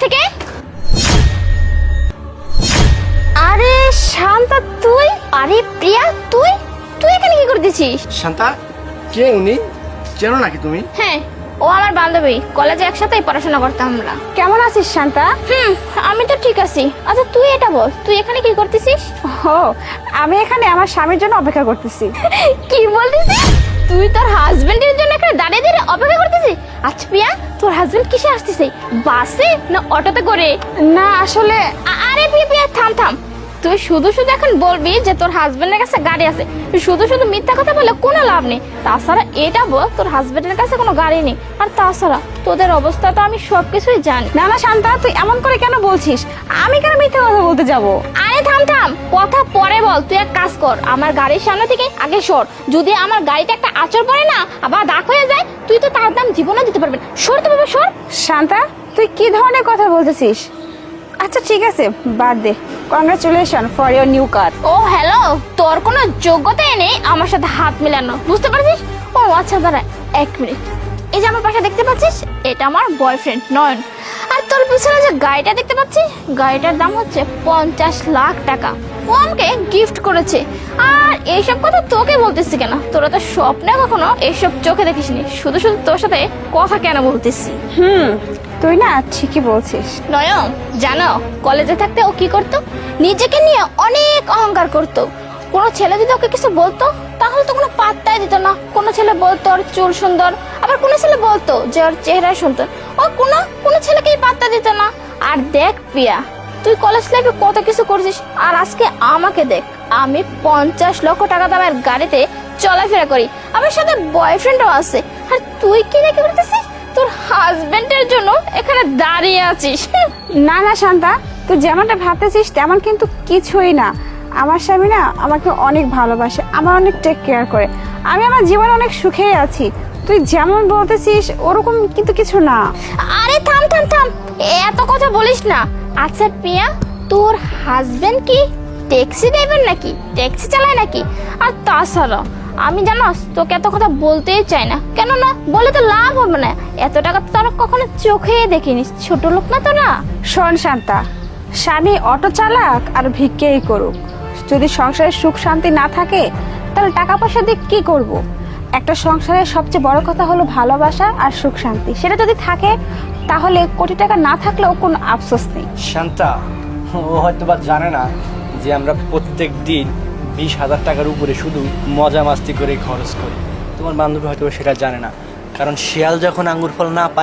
থেকে। আরে শান্তা তুই, আরে প্রিয়া তুই তুই এখানে কি করতেছিস? শান্তা, কে উনি? চেনো নাকি তুমি? হ্যাঁ, ও আমার বান্ধবী, কলেজে একসাথেই পড়াশোনা করতাম আমরা। কেমন আছিস শান্তা? আমি তো ঠিক আছি। আচ্ছা তুই এটা বল, তুই এখানে কি করতেছিস? ও, আমি এখানে আমার স্বামীর জন্য অপেক্ষা করতেছি। কি বলতেছিস? তুই তোর হাজবেন্ডের জন্য এখানে দাঁড়িয়ে দাঁড়িয়ে অপেক্ষা করতেছিস? আচ্ছা প্রিয়া, তোর হাজবেন্ড কিসে আসতেছে, বাসে না অটোতে করে? না আসলে আরে প্রিয়া প্রিয়া থাম থাম, তুই শুধু শুধু এখন বলবি যে তোর হাজবেন্ডের কাছে গাড়ি আছে। শুধু শুধু মিথ্যা কথা বললে কোনো লাভ নেই। তাছাড়া এটা বল তোর হাজবেন্ডের কাছে কোনো গাড়ি নেই। আর তাছাড়া তোদের অবস্থা তো আমি সবকিছুই জানি। না না শান্তা, তুই এমন করে কেন বলছিস? আমি কেন মিথ্যা কথা বলতে যাব? আরে থাম থাম, কথা পরে বল। তুই এক কাজ কর, আমার গাড়ির সামনে থেকে আগে সর। যদি আমার গাড়িতে একটা আঁচড় পড়ে না, আবার দাগ হয়ে যায়, তুই তো তার দাম জীবনে দিতে পারবেন। সর তো বাবা সর। শান্তা, তুই কি ধরনের কথা বলতেছিস? আচ্ছা ঠিক আছে, বাদ দে। Congratulation for your new car. ও হ্যালো, তোর কোনো যোগ্যতাই নেই আমার সাথে হাত মেলানো, বুঝতে পারছিস? ও আচ্ছা দাঁড়া এক মিনিট। এই যে আমার পাশে দেখতে পাচ্ছিস, এটা আমার বয়ফ্রেন্ড নয়ন। আর তোর পিছনে যে গাড়িটা দেখতে পাচ্ছিস, গাড়িটার দাম হচ্ছে 50 লাখ টাকা। ও আমাকে গিফট করেছে। আর এইসব কথা তোকে বলতেছি কেন, তোরা তো স্বপ্নে কখনো এইসব চোখে দেখিসনি। শুধু শুধু তোর সাথে কথা কেন বলতেছি? তুই না ঠিকই বলছিস। নয়ন, জানো কলেজে থাকতে ও কি করতো? নিজেকে নিয়ে অনেক অহংকার করতো। কোনো ছেলে যদি ওকে কিছু বলতো, তাহলে তো কোনো পাত্তাই দিত না। কোনো ছেলে বলতো ওর চুল সুন্দর, আবার কোনো ছেলে বলতো যে ওর চেহারা সুন্দর। ও কোনো ছেলেকেই পাত্তা দিত না। আর দেখ প্রিয়া, তুই কলেজ লাইফে কত কিছু করছিস, আর আজকে আমাকে দেখ। আমি 50 লক্ষ টাকা দামের গাড়িতে চলাফেরা করি, আমার সাথে বয়ফ্রেন্ডও আছে। আর তুই কি দেখে করতেছিস? তোর হাজবেন্ডের জন্য এখানে দাঁড়িয়ে আছিস। না না শান্তা, তুই যেমনটা ভাবতেছিস তেমন কিন্তু কিছুই না। আমার স্বামী না আমাকে অনেক ভালোবাসে, আমার অনেক টেক কেয়ার করে। আমি আমার জীবনে অনেক সুখেই আছি। তুই যেমন বলতেছিস ওরকম কিন্তু কিছু না। আরে থাম থাম থাম, এত কথা বলিস না। আচ্ছা প্রিয়া, তোর হাজবেন্ড কি ট্যাক্সি ড্রাইভার নাকি, ট্যাক্সি চালায় নাকি? আর তাছাড়া আমি জানোস তোকে এত কথা বলতেই চাই না, কেন না বলে তো লাভ হবে না। এত টাকা তো তোরা কখনো চোখে দেখিনি, ছোট লোক না তোরা। শোন শান্তা, স্বামী অটো চালাক আর ভিক্ষেই করুক, যদি সংসারে সুখ শান্তি না থাকে তাহলে টাকা পয়সা দিয়ে কি করব? একটা সংসারের সবচেয়ে বড় কথা হলো ভালোবাসা আর সুখ শান্তি। সেটা যদি থাকে তাহলে কোটি টাকা না থাকলেও কোনো আফসোস নেই। শান্তা, ও হয়তো বা জানে না যে আমরা প্রত্যেক দিন 20,000 টাকার উপরে শুধু মজা মাস্তি করে খরচ করি। তোমার বান্ধবী হয়তো সেটা জানে না, কারণ শিয়াল যখন আঙ্গুর ফল না পায়